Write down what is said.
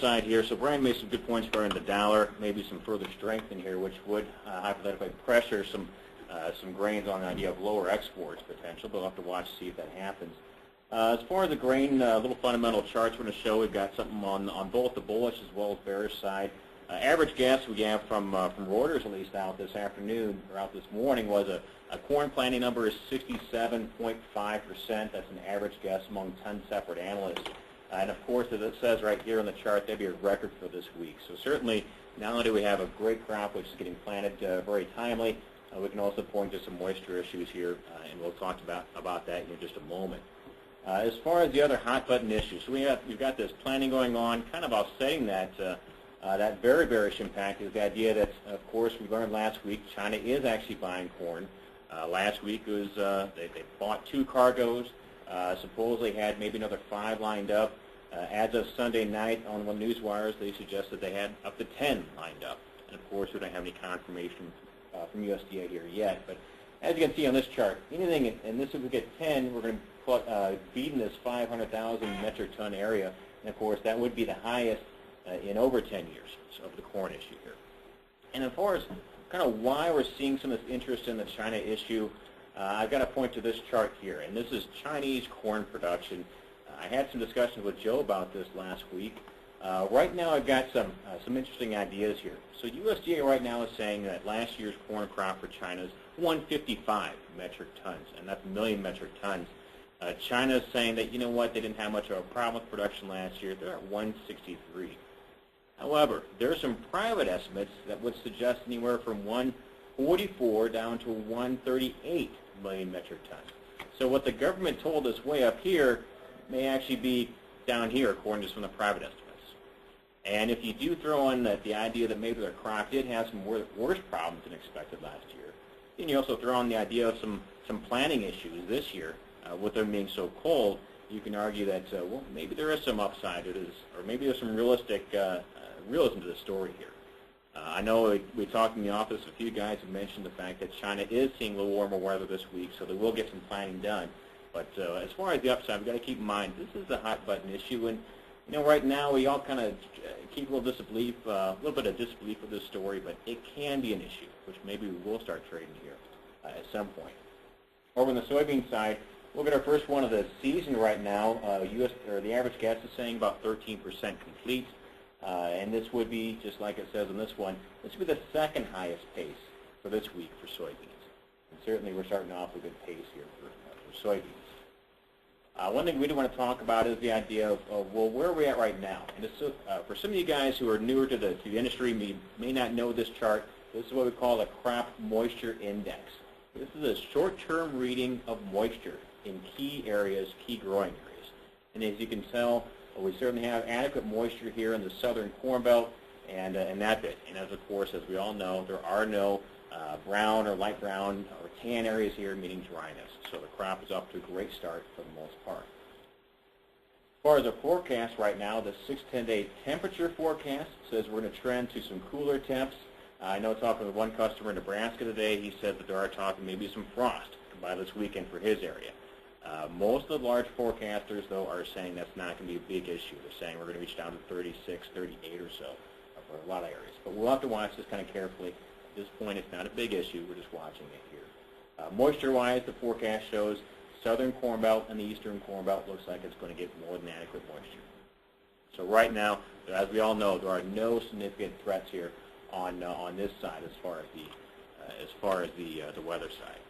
Side here, so Brian made some good points regarding the dollar, maybe some further strength in here, which would hypothetically pressure some grains on the idea of lower exports potential, but we'll have to watch to see if that happens. As far as the grain, little fundamental charts we're going to show, we've got something on both the bullish as well as bearish side. Average guess we have from Reuters, at least out this afternoon, or out this morning, was a corn planting number is 67.5%. That's an average guess among 10 separate analysts. And of course, as it says right here on the chart, that'd be a record for this week. So certainly, not only do we have a great crop, which is getting planted very timely, we can also point to some moisture issues here, and we'll talk about that in just a moment. As far as the other hot button issues, so we've got this planning going on, kind of offsetting that that very bearish impact is the idea that, of course, we learned last week China is actually buying corn. Last week it was they bought 2 cargoes, supposedly had maybe another 5 lined up. As of Sunday night on one news wires, they suggested they had up to 10 lined up. And of course, we don't have any confirmation from USDA here yet. But as you can see on this chart, anything, and this if we get 10, we're going to feed in this 500,000 metric ton area. And of course, that would be the highest in over 10 years of the corn issue here. And as far as kind of why we're seeing some of this interest in the China issue, I've got to point to this chart here, and this is Chinese corn production. I had some discussions with Joe about this last week. Right now I've got some interesting ideas here. So USDA right now is saying that last year's corn crop for China is 155 metric tons, and that's million metric tons. China is saying that, you know what, they didn't have much of a problem with production last year. They're at 163. However, there are some private estimates that would suggest anywhere from 144 down to 138 million metric tons. So what the government told us way up here may actually be down here, according to some of the private estimates. And if you do throw in the idea that maybe their crop did have some worse problems than expected last year, then you also throw in the idea of some planting issues this year, with them being so cold, you can argue that, well, maybe there is some upside to this, or maybe there's some realism to the story here. I know we talked in the office, a few guys have mentioned the fact that China is seeing a little warmer weather this week, so they will get some planting done. But as far as the upside, we've got to keep in mind, this is a hot button issue, and you know, right now we all kind of keep a little bit of disbelief with this story, but it can be an issue, which maybe we will start trading here at some point. Over on the soybean side, look at our first one of the season right now. The average guess is saying about 13% complete, and this would be, just like it says on this one, this would be the second highest pace for this week for soybeans. And certainly we're starting off with a good pace here for soybeans. One thing we do want to talk about is the idea of well, where are we at right now? And this, for some of you guys who are newer to the industry, may not know this chart. This is what we call a crop moisture index. This is a short-term reading of moisture in key areas, key growing areas. And as you can tell, we certainly have adequate moisture here in the southern corn belt and that bit. And as of course, as we all know, there are no brown or light brown or tan areas here, meaning dryness. So the crop is off to a great start for the most part. As far as the forecast right now, the 6-10-day temperature forecast says we're going to trend to some cooler temps. I know talking with one customer in Nebraska today, he said that they are talking maybe some frost by this weekend for his area. Most of the large forecasters, though, are saying that's not going to be a big issue. They're saying we're going to reach down to 36, 38 or so for a lot of areas. But we'll have to watch this kind of carefully. At this point, it's not a big issue. We're just watching it here. Moisture-wise, the forecast shows southern corn belt and the eastern corn belt looks like it's going to get more than adequate moisture. So right now, as we all know, there are no significant threats here on this side as far as the weather side.